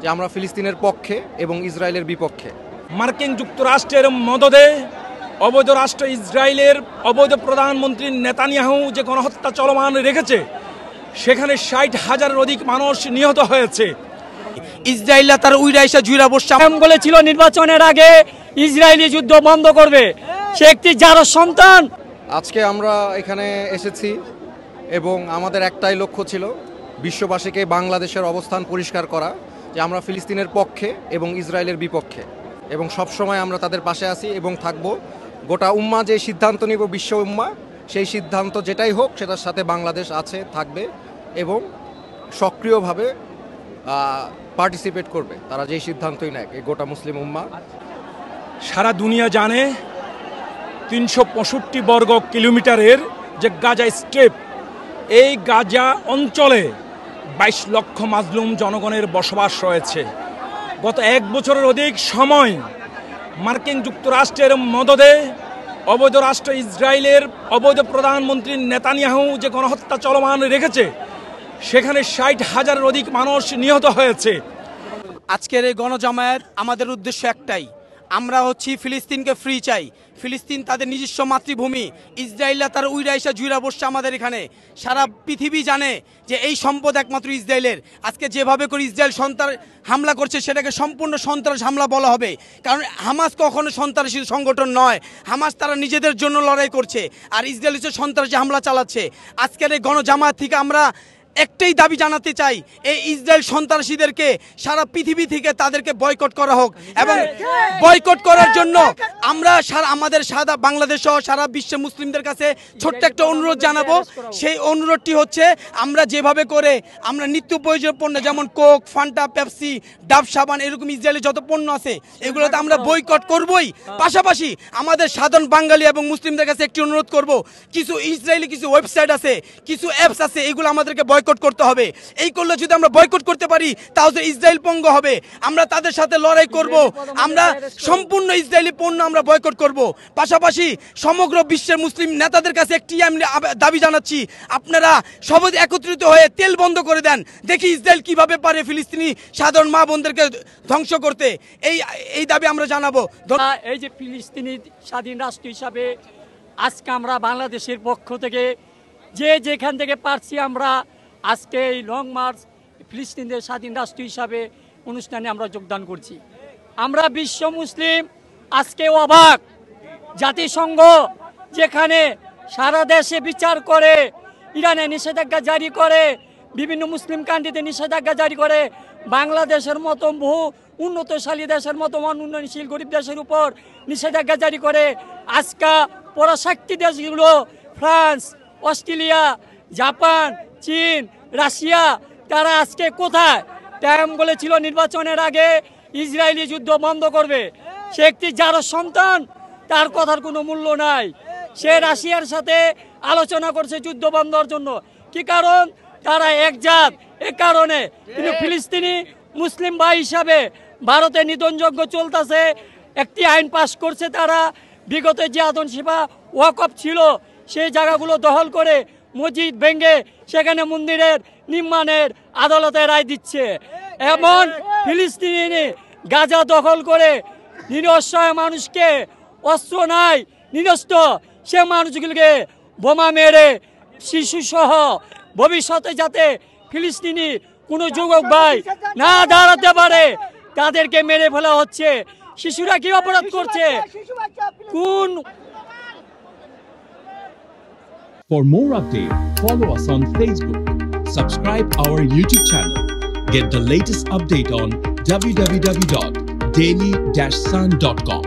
যে আমরা ফিলিস্তিনের পক্ষে এবং ইসরায়েলের বিপক্ষে। মার্কিন যুক্তরাষ্ট্রের মদদে অবৈধ রাষ্ট্র ইসরায়েলের অবৈধ প্রধানমন্ত্রী নেতানিয়াহু যে গণহত্যা চলমান রেখেছে, সেখানে 60,000-এর অধিক মানুষ নিহত হয়েছে। ইসরায়েল তার উইরাইসা জুইরা বসা বলেছিল নির্বাচনের আগে ইসরায়েলি যুদ্ধ বন্ধ করবে, সে একটি জারজ সন্তান। আজকে আমরা এখানে এসেছি এবং আমাদের একটাই লক্ষ্য ছিল বিশ্ববাসীকে বাংলাদেশের অবস্থান পরিষ্কার করা, যে আমরা ফিলিস্তিনের পক্ষে এবং ইসরায়েলের বিপক্ষে, এবং সবসময় আমরা তাদের পাশে আছি এবং থাকব। গোটা উম্মা যে সিদ্ধান্ত নিব, বিশ্ব উম্মা, সেই সিদ্ধান্ত যেটাই হোক সেটার সাথে বাংলাদেশ আছে, থাকবে এবং সক্রিয়ভাবে পার্টিসিপেট করবে তারা যেই সিদ্ধান্তই নেয়, এই গোটা মুসলিম উম্মা। সারা দুনিয়া জানে 365 বর্গ কিলোমিটারের যে গাজা স্ট্রিপ, এই গাজা অঞ্চলে 22 লক্ষ মাজলুম জনগণের বসবাস রয়েছে। গত 1 বছরের অধিক সময় মার্কিন যুক্তরাষ্ট্রের মদদে অবৈধ রাষ্ট্র ইসরায়েলের অবৈধ প্রধানমন্ত্রী নেতানিয়াহু যে গণহত্যা চলমান রেখেছে, সেখানে 60,000-এর অধিক মানুষ নিহত হয়েছে। আজকের এই গণজামায়াত আমাদের উদ্দেশ্য একটাই, আমরা হচ্ছি ফিলিস্তিনকে ফ্রি চাই। ফিলিস্তিন তাদের নিজস্ব মাতৃভূমি, ইসরায়েলরা তার উইরাইসা জুইরা বসছে আমাদের এখানে। সারা পৃথিবী জানে যে এই সম্পদ একমাত্র ইসরায়েলের। আজকে যেভাবে করে ইসরায়েল হামলা করছে, সেটাকে সম্পূর্ণ সন্ত্রাস হামলা বলা হবে, কারণ হামাস কখনো সন্ত্রাসী সংগঠন নয়। হামাস তারা নিজেদের জন্য লড়াই করছে, আর ইসরায়েল হচ্ছে সন্ত্রাসী হামলা চালাচ্ছে। আজকের এই গণজামায়াত থেকে আমরা একটাই দাবি জানাতে চাই, এই ইসরায়েল সন্ত্রাসীদেরকে সারা পৃথিবী থেকে তাদেরকে বয়কট করা হোক, এবং বয়কট করার জন্য আমরা আমাদের সারা বাংলাদেশ সহ সারা বিশ্বের মুসলিমদের কাছে ছোট্ট একটা অনুরোধ জানাবো। সেই অনুরোধটি হচ্ছে, আমরা যেভাবে করে আমরা নিত্য প্রয়োজনীয় পণ্য যেমন কোক, ফান্টা, পেপসি, ডাব সাবান, এরকম ইসরায়েলের যত পণ্য আছে এগুলোতে আমরা বয়কট করবই। পাশাপাশি আমাদের সাধারণ বাঙালি এবং মুসলিমদের কাছে একটি অনুরোধ করব, কিছু ইসরায়েলি কিছু ওয়েবসাইট আছে, কিছু অ্যাপস আছে, এগুলো আমাদেরকে বয়কট করতে হবে। এই করলে যদি আমরা বয়কট করতে পারি, তাহলে ইসরায়েল পঙ্গ হবে। আমরা তাদের সাথে লড়াই করব, আমরা সম্পূর্ণ ইসরায়েলি পণ্য আমরা বয়কট করব। পাশাপাশি সমগ্র বিশ্বের মুসলিম নেতাদের কাছে একটি আমি দাবি জানাচ্ছি, আপনারা সবাই একত্রিত হয়ে তেল বন্ধ করে দেন, দেখি ইসরায়েল কিভাবে পারে ফিলিস্তিনি সাধারণ মা বোনদেরকে ধ্বংস করতে। এই দাবি আমরা জানাবো। এই যে ফিলিস্তিনি স্বাধীন রাষ্ট্র হিসাবে আজকে আমরা বাংলাদেশের পক্ষ থেকে যে যেখান থেকে পারছি, আমরা আজকে এই লং মার্চ ফিলিস্তিনের স্বাধীন রাষ্ট্র হিসাবে অনুষ্ঠানে আমরা যোগদান করছি। আমরা বিশ্ব মুসলিম আজকে অবাক, জাতিসংঘ যেখানে সারা দেশে বিচার করে, ইরানে নিষেধাজ্ঞা জারি করে, বিভিন্ন মুসলিম কান্ট্রিতে নিষেধাজ্ঞা জারি করে, বাংলাদেশের মতো বহু উন্নতশালী দেশের মতো উন্নয়নশীল গরিব দেশের উপর নিষেধাজ্ঞা জারি করে, আজকে পরাশক্তি দেশগুলো ফ্রান্স, অস্ট্রেলিয়া, জাপান, চীন, রাশিয়া, তারা আজকে কোথায়? টাইম বলেছিল নির্বাচনের আগে ইসরায়েলি যুদ্ধ বন্ধ করবে, সে একটি জারজ সন্তান, তার কথার কোনো মূল্য নাই। সে রাশিয়ার সাথে আলোচনা করছে যুদ্ধ বন্ধের জন্য। কি কারণ? তারা এক জাত, এ কারণে। কিন্তু ফিলিস্তিনি মুসলিম ভাই হিসাবে ভারতে নিধনযজ্ঞ চলতেছে, একটি আইন পাশ করছে তারা, বিগত যে আদম সেবা ওয়াকফ ছিল সেই জায়গাগুলো দখল করে মসজিদ ভেঙে সেখানে মন্দিরের নির্মাণের আদালতে রায় দিচ্ছে। এমন ফিলিস্তিনি গাজা দখল করে নিরসহায় মানুষকে, অস্ত্র নাই, নিরস্ত্র সে মানুষগুলোকে বোমা মেরে শিশুসহ ভবিষ্যতে যাতে ফিলিস্তিনি কোনো যুবক ভাই না দাঁড়াতে পারে, তাদেরকে মেরে ফেলা হচ্ছে। শিশুরা কি অপরাধ করছে? কোন For more updates, follow us on Facebook, subscribe our YouTube channel, get the latest update on www.daily-sun.com.